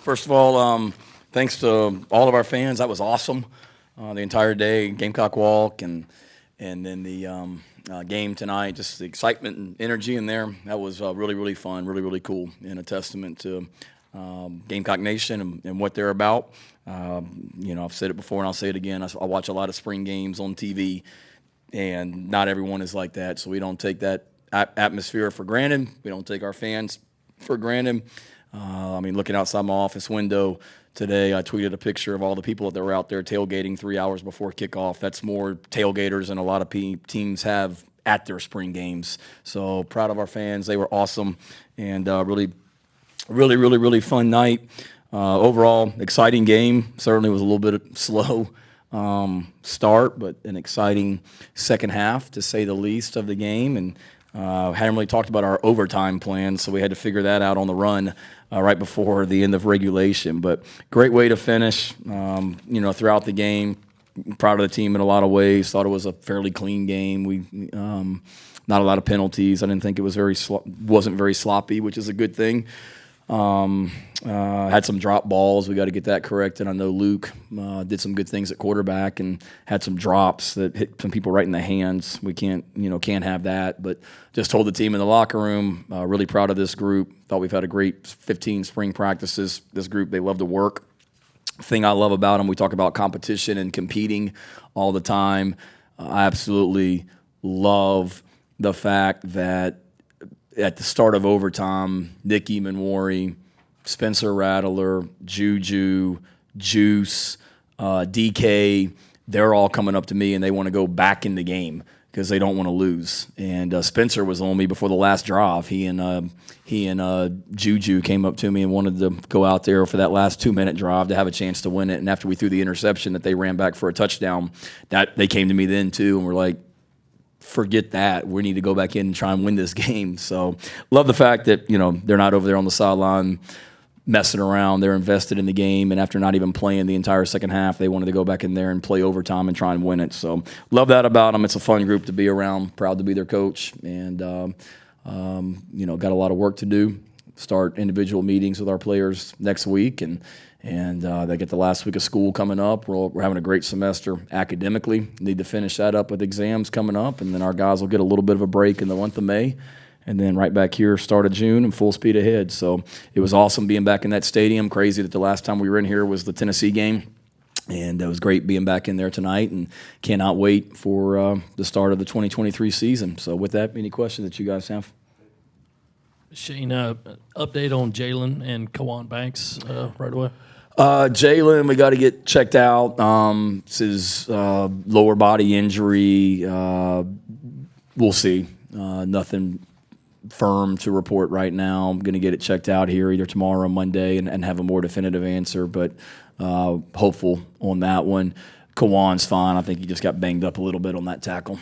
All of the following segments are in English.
First of all, thanks to all of our fans. That was awesome. The entire day, Gamecock Walk, and then the game tonight. Just the excitement and energy in there. That was really fun, really cool, and a testament to Gamecock Nation and what they're about. I've said it before and I'll say it again. I watch a lot of spring games on TV, and not everyone is like that. So we don't take that atmosphere for granted. We don't take our fans for granted. Looking outside my office window today, I tweeted a picture of all the people that were out there tailgating 3 hours before kickoff. That's more tailgaters than a lot of teams have at their spring games. So proud of our fans. They were awesome, and really fun night. Overall, exciting game. Certainly was a little bit slow start, but an exciting second half, to say the least, of the game. And hadn't really talked about our overtime plan, so we had to figure that out on the run right before the end of regulation. But great way to finish, throughout the game. Proud of the team in a lot of ways. Thought it was a fairly clean game. We not a lot of penalties. I didn't think it was wasn't very sloppy, which is a good thing. Had some drop balls. We got to get that corrected. I know Luke did some good things at quarterback and had some drops that hit some people right in the hands. We can't have that. But just told the team in the locker room, really proud of this group. Thought we've had a great 15 spring practices. This group, they love to work. Thing I love about them, we talk about competition and competing all the time. I absolutely love the fact that at the start of overtime, Nicky Manwari, Spencer Rattler, Juju, Juice, DK, they're all coming up to me and they want to go back in the game because they don't want to lose. And Spencer was on me before the last drive. He and Juju came up to me and wanted to go out there for that last 2-minute drive to have a chance to win it. And after we threw the interception that they ran back for a touchdown, that they came to me then too and were like, forget that. We need to go back in and try and win this game. So love the fact that, they're not over there on the sideline messing around. They're invested in the game, and after not even playing the entire second half, they wanted to go back in there and play overtime and try and win it. So love that about them. It's a fun group to be around. Proud to be their coach, and got a lot of work to do. Start individual meetings with our players next week, and they get the last week of school coming up. We're having a great semester academically. Need to finish that up with exams coming up, and then our guys will get a little bit of a break in the month of May, and then right back here start of June and full speed ahead. So it was awesome being back in that stadium. Crazy that the last time we were in here was the Tennessee game, and it was great being back in there tonight, and cannot wait for the start of the 2023 season. So with that, any questions that you guys have? Shane, update on Jalen and Kawan Banks right away. Jalen, we got to get checked out. It's his lower body injury. We'll see. Nothing firm to report right now. I'm going to get it checked out here either tomorrow or Monday and have a more definitive answer, but hopeful on that one. Kawan's fine. I think he just got banged up a little bit on that tackle.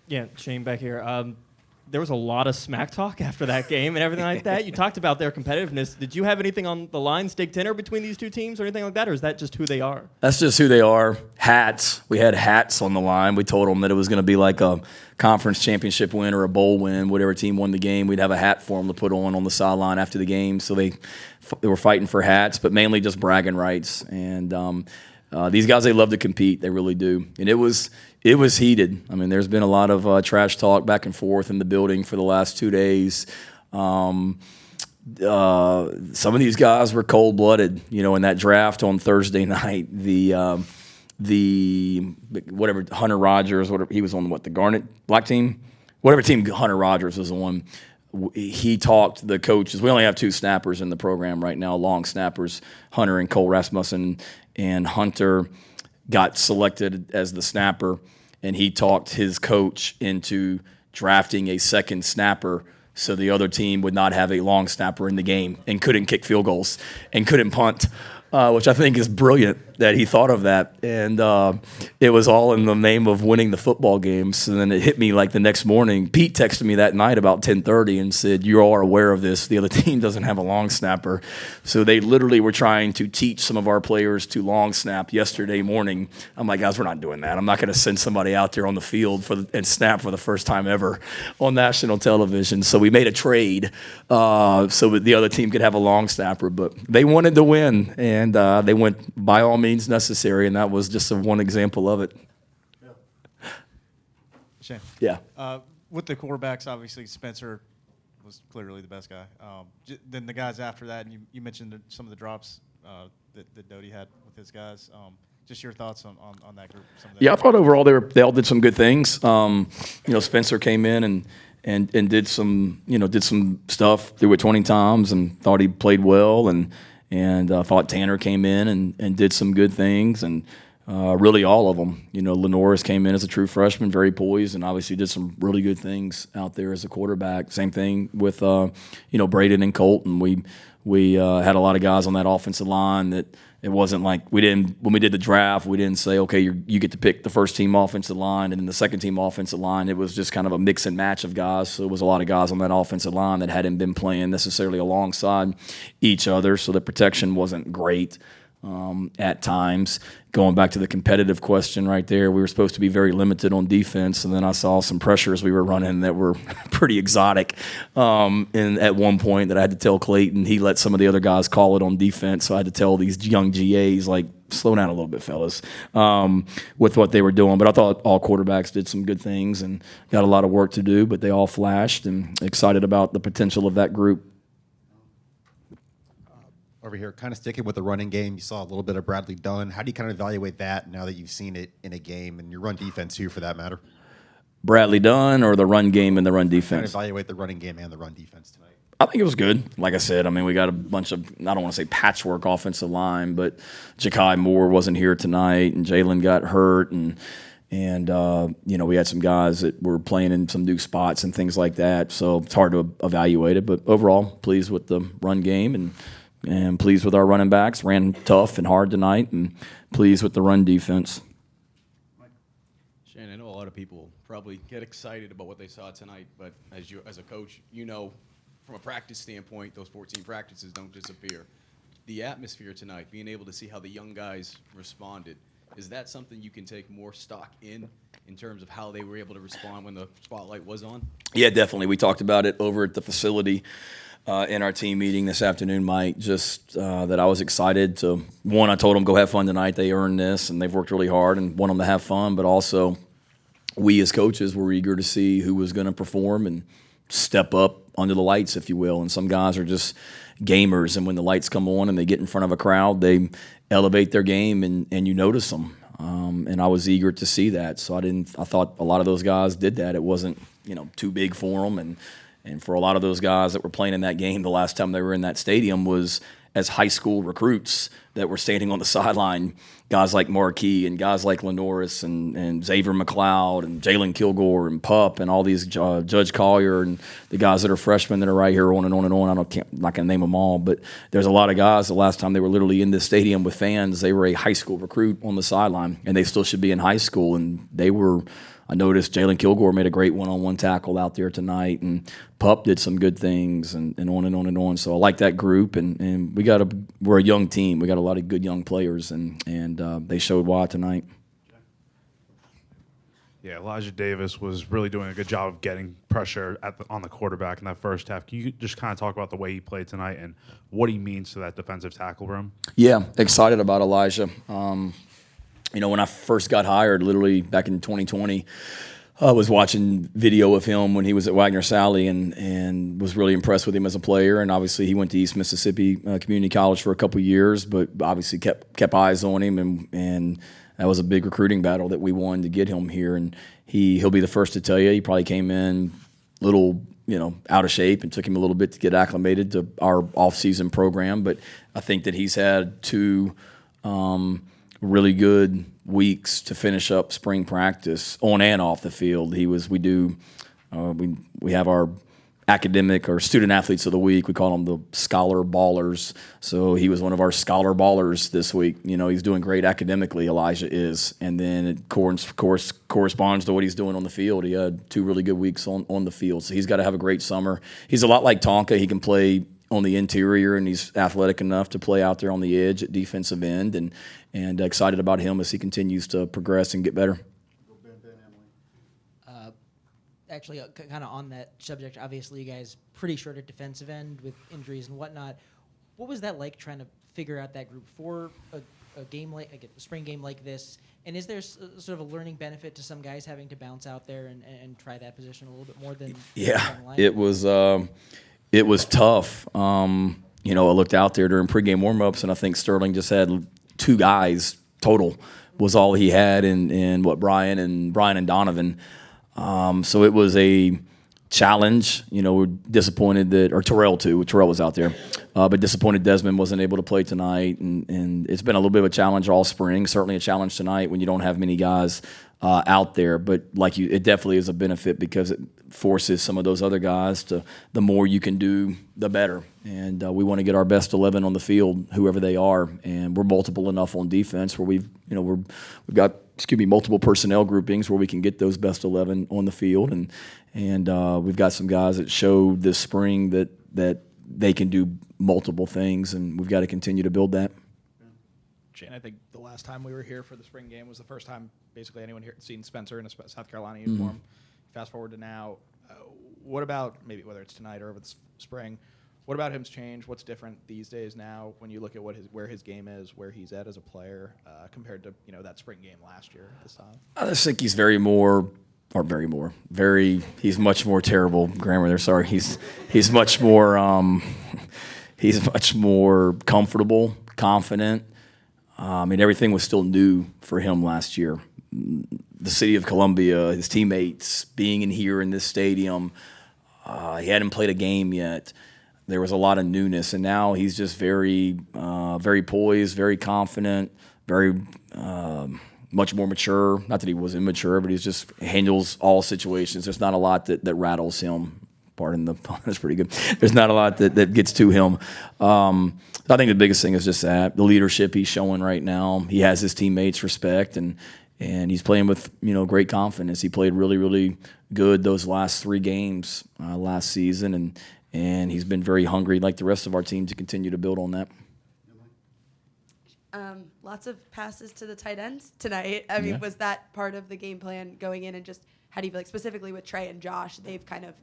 Yeah, Shane back here. There was a lot of smack talk after that game and everything like that. You talked about their competitiveness. Did you have anything on the line, steak dinner between these two teams or anything like that, or is that just who they are? That's just who they are. Hats. We had hats on the line. We told them that it was going to be like a conference championship win or a bowl win. Whatever team won the game, we'd have a hat for them to put on the sideline after the game. So they were fighting for hats, but mainly just bragging rights. And these guys, they love to compete. They really do. And it was heated. There's been a lot of trash talk back and forth in the building for the last 2 days. Some of these guys were cold-blooded, in that draft on Thursday night. The whatever Hunter Rogers, whatever he was on, the Garnet Black team, whatever team Hunter Rogers was on. He talked to the coaches. We only have 2 snappers in the program right now, long snappers, Hunter and Cole Rasmussen, and Hunter got selected as the snapper, and he talked his coach into drafting a second snapper so the other team would not have a long snapper in the game and couldn't kick field goals and couldn't punt, which I think is brilliant. that he thought of that, and it was all in the name of winning the football games. And then it hit me like the next morning. Pete texted me that night about 10:30 and said, "You all are aware of this. The other team doesn't have a long snapper." So they literally were trying to teach some of our players to long snap yesterday morning. I'm like, guys, we're not doing that. I'm not going to send somebody out there on the field and snap for the first time ever on national television. So we made a trade so that the other team could have a long snapper. But they wanted to win, and they went by all means necessary, and that was just one example of it. Shane. Yeah. With the quarterbacks, obviously Spencer was clearly the best guy. Then the guys after that, and you mentioned some of the drops that Doty had with his guys. Just your thoughts on that group. Yeah, I thought overall they all did some good things. Spencer came in and did some stuff, threw it 20 times, and thought he played well, and thought Tanner came in and did some good things, and really all of them. Lenoris came in as a true freshman, very poised, and obviously did some really good things out there as a quarterback. Same thing with Braden and Colton. We had a lot of guys on that offensive line that it wasn't like when we did the draft, we didn't say, okay, you get to pick the first team offensive line and then the second team offensive line. It was just kind of a mix and match of guys. So it was a lot of guys on that offensive line that hadn't been playing necessarily alongside each other. So the protection wasn't great at times. Going back to the competitive question right there, we were supposed to be very limited on defense, and then I saw some pressures we were running that were pretty exotic. And at one point that I had to tell Clayton, he let some of the other guys call it on defense, so I had to tell these young GAs, like, slow down a little bit, fellas, with what they were doing. But I thought all quarterbacks did some good things and got a lot of work to do, but they all flashed, and excited about the potential of that group. Over here, kind of sticking with the running game, you saw a little bit of Bradley Dunn. How do you kind of evaluate that now that you've seen it in a game, and your run defense too, for that matter? Bradley Dunn or the run game and the run Kind of defense? evaluate the running game and the run defense tonight. I think it was good. Like I said, we got a bunch of, I don't want to say patchwork offensive line, but Ja'Kai Moore wasn't here tonight, and Jalen got hurt, and we had some guys that were playing in some new spots and things like that. So it's hard to evaluate it, but overall, pleased with the run game and pleased with our running backs. Ran tough and hard tonight, and pleased with the run defense. Shane, I know a lot of people probably get excited about what they saw tonight, but as a coach, from a practice standpoint, those 14 practices don't disappear. The atmosphere tonight, being able to see how the young guys responded, is that something you can take more stock in terms of how they were able to respond when the spotlight was on? Yeah, definitely. We talked about it over at the facility in our team meeting this afternoon, Mike, just that I was excited to, one, I told them, go have fun tonight. They earned this, and they've worked really hard and want them to have fun, but also we as coaches were eager to see who was going to perform and step up under the lights, if you will. And some guys are just gamers, and when the lights come on and they get in front of a crowd, they elevate their game, and you notice them. And I was eager to see that, so I thought a lot of those guys did that. It wasn't too big for them, and for a lot of those guys that were playing in that game, the last time they were in that stadium was as high school recruits that were standing on the sideline, guys like Marquis and guys like Lenoris and Xavier McLeod and Jalen Kilgore and Pup and all these Judge Collier and the guys that are freshmen that are right here on and on and on. I'm not going to name them all, but there's a lot of guys. The last time they were literally in this stadium with fans, they were a high school recruit on the sideline, and they still should be in high school, and they were. I noticed Jalen Kilgore made a great one-on-one tackle out there tonight, and Pup did some good things, and on and on and on. So I like that group, and we're a young team. We got a lot of good young players, and they showed why tonight. Yeah, Elijah Davis was really doing a good job of getting pressure on the quarterback in that first half. Can you just kind of talk about the way he played tonight and what he means to that defensive tackle room? Yeah, excited about Elijah. When I first got hired, literally back in 2020, I was watching video of him when he was at Wagner Sally and was really impressed with him as a player. And obviously he went to East Mississippi Community College for a couple of years, but obviously kept eyes on him. And that was a big recruiting battle that we won to get him here. And he'll be the first to tell you, he probably came in a little out of shape, and took him a little bit to get acclimated to our off-season program. But I think that he's had two really good weeks to finish up spring practice on and off the field. We have our academic or student athletes of the week. We call them the scholar ballers. So he was one of our scholar ballers this week. He's doing great academically, Elijah is. And then it corresponds to what he's doing on the field. He had 2 really good weeks on the field. So he's got to have a great summer. He's a lot like Tonka. He can play on the interior, and he's athletic enough to play out there on the edge at defensive end. And excited about him as he continues to progress and get better. Actually, kind of on that subject, obviously you guys pretty short at defensive end with injuries and whatnot. What was that like trying to figure out that group for a game like a spring game like this? And is there sort of a learning benefit to some guys having to bounce out there and try that position a little bit more than it was tough. I looked out there during pregame warmups, and I think Sterling just had 2 guys total was all he had in Brian and Donovan. So it was a challenge. We're disappointed or Terrell too. Terrell was out there, but disappointed Desmond wasn't able to play tonight. And it's been a little bit of a challenge all spring. Certainly a challenge tonight when you don't have many guys out there. But it definitely is a benefit because it forces some of those other guys to. The more you can do, the better. And we want to get our best 11 on the field, whoever they are. And we're multiple enough on defense where we've got multiple personnel groupings where we can get those best 11 on the field, and we've got some guys that showed this spring that they can do multiple things, and we've got to continue to build that. Shane, I think the last time we were here for the spring game was the first time basically anyone here had seen Spencer in a South Carolina uniform. Mm-hmm. Fast forward to now, what about maybe whether it's tonight or over the spring? What about him's changed? What's different these days now when you look at where his game is, where he's at as a player compared to that spring game last year at this time? I just think he's he's much more terrible grammar there. Sorry, he's much more comfortable, confident. Everything was still new for him last year. The city of Columbia, his teammates, being in here in this stadium. He hadn't played a game yet. There was a lot of newness, and now he's just very poised, very confident, very much more mature. Not that he was immature, but he just handles all situations. There's not a lot that rattles him. Pardon the pun, that's pretty good. There's not a lot that gets to him. I think the biggest thing is just that the leadership he's showing right now. He has his teammates' respect, and he's playing with great confidence. He played really, really good those last 3 games last season, and he's been very hungry, like the rest of our team, to continue to build on that. Lots of passes to the tight ends tonight. I mean, was that part of the game plan going in? And just how do you feel like specifically with Trey and Josh, they've kind of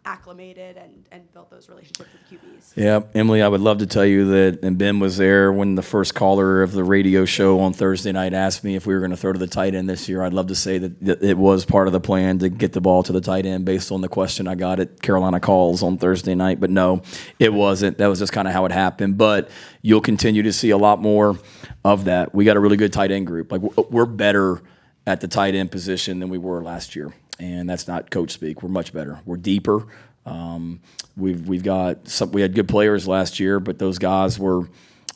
acclimated and built those relationships with QBs? Yeah, Emily, I would love to tell you that, and Ben was there when the first caller of the radio show on Thursday night asked me if we were going to throw to the tight end this year. I'd love to say that it was part of the plan to get the ball to the tight end based on the question I got at Carolina Calls on Thursday night, but no, it wasn't. That was just kind of how it happened, but you'll continue to see a lot more of that. We got a really good tight end group. We're better at the tight end position than we were last year. And that's not coach speak. We're much better. We're deeper. We had good players last year, but those guys were.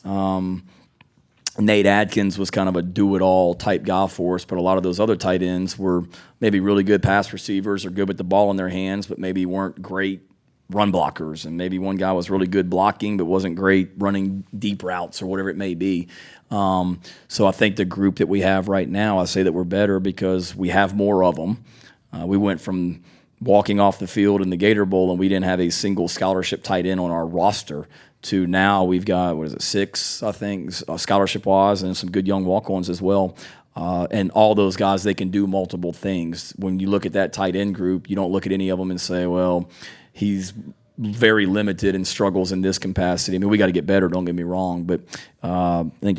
Nate Adkins was kind of a do-it-all type guy for us, but a lot of those other tight ends were maybe really good pass receivers or good with the ball in their hands, but maybe weren't great run blockers. And maybe one guy was really good blocking, but wasn't great running deep routes or whatever it may be. So I think the group that we have right now, I say that we're better because we have more of them. We went from walking off the field in the Gator Bowl and we didn't have a single scholarship tight end on our roster to now we've got, 6, I think, scholarship-wise, and some good young walk-ons as well. And all those guys, they can do multiple things. When you look at that tight end group, you don't look at any of them and say, well, he's very limited and struggles in this capacity. I mean, we got to get better, don't get me wrong, but I think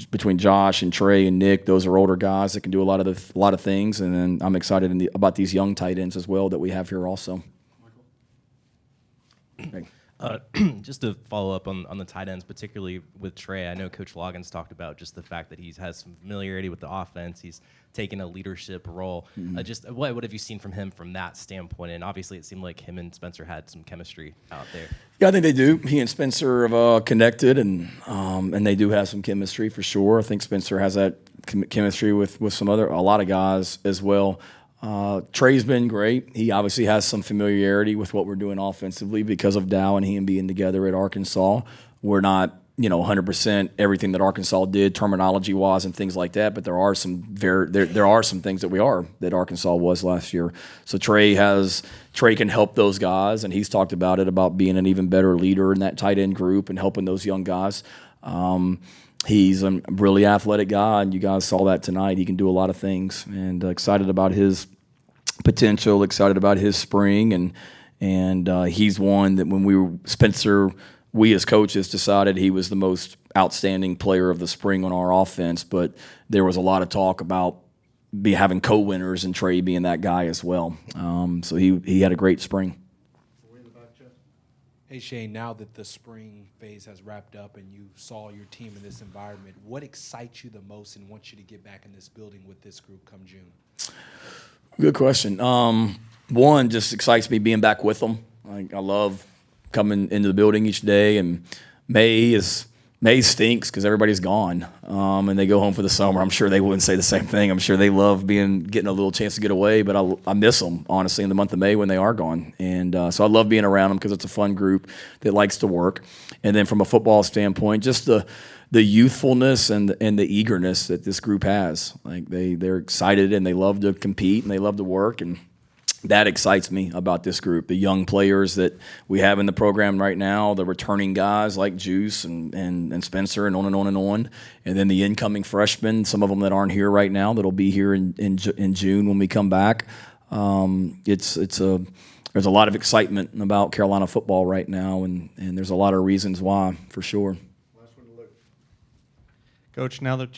between Josh and Trey and Nick, those are older guys that can do a lot of things, and then I'm excited about these young tight ends as well that we have here also. Just to follow up on the tight ends, particularly with Trey, I know Coach Loggins talked about just the fact that he has some familiarity with the offense. He's taken a leadership role. Mm-hmm. Just what have you seen from him from that standpoint? And obviously, it seemed like him and Spencer had some chemistry out there. Yeah, I think they do. He and Spencer have connected, and they do have some chemistry for sure. I think Spencer has that chemistry with a lot of guys as well. Trey's been great. He obviously has some familiarity with what we're doing offensively because of Dow and him being together at Arkansas. We're not, 100% everything that Arkansas did terminology-wise and things like that, but there are some there are some things that Arkansas was last year. So Trey can help those guys, and he's talked about it, about being an even better leader in that tight end group and helping those young guys. He's a really athletic guy, and you guys saw that tonight. He can do a lot of things, and excited about his potential, excited about his spring, and he's one that when Spencer, we as coaches decided he was the most outstanding player of the spring on our offense, but there was a lot of talk about having co-winners and Trey being that guy as well. So he had a great spring. Hey, Shane, now that the spring phase has wrapped up and you saw your team in this environment, what excites you the most and wants you to get back in this building with this group come June? Good question. One, just excites me being back with them. I love coming into the building each day, and May stinks because everybody's gone, and they go home for the summer. I'm sure they wouldn't say the same thing. I'm sure they love getting a little chance to get away, but I miss them, honestly, in the month of May when they are gone. And so I love being around them because it's a fun group that likes to work. And then from a football standpoint, just the youthfulness and the eagerness that this group has. Like they're excited and they love to compete and they love to work, and that excites me about this group. The young players that we have in the program right now, the returning guys like Juice and Spencer and on and on and on, and then the incoming freshmen, some of them that aren't here right now that'll be here in June when we come back. There's a lot of excitement about Carolina football right now, and there's a lot of reasons why, for sure. Coach, now that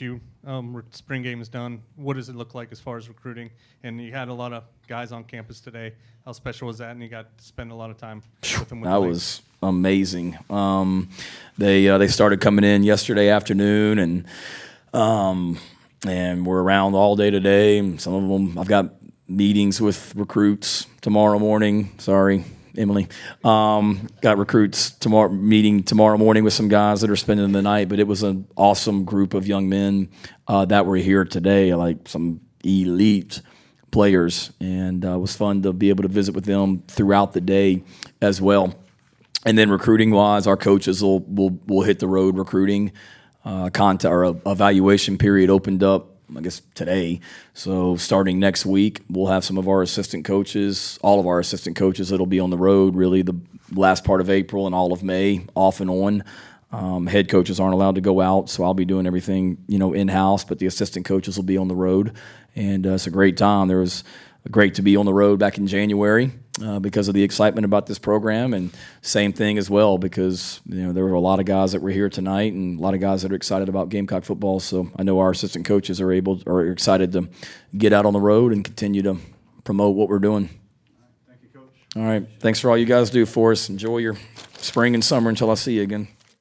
spring game is done, what does it look like as far as recruiting? And you had a lot of guys on campus today. How special was that? And you got to spend a lot of time with them. That was amazing. They started coming in yesterday afternoon, and we're around all day today. And some of them, I've got meetings with recruits tomorrow morning. Sorry, Emily. Got recruits meeting tomorrow morning with some guys that are spending the night, but it was an awesome group of young men that were here today, like some elite players, and it was fun to be able to visit with them throughout the day as well. And then recruiting-wise, our coaches will hit the road recruiting. Evaluation period opened up, I guess, today. So starting next week, we'll have some of our assistant coaches, all of our assistant coaches that'll be on the road really the last part of April and all of May, off and on. Head coaches aren't allowed to go out, so I'll be doing everything, in-house, but the assistant coaches will be on the road. And it's a great time. There was great to be on the road back in January because of the excitement about this program, and same thing as well because there were a lot of guys that were here tonight and a lot of guys that are excited about Gamecock football. So I know our assistant coaches are excited to get out on the road and continue to promote what we're doing. Thank you, Coach. All right. Thanks for all you guys do for us. Enjoy your spring and summer until I see you again.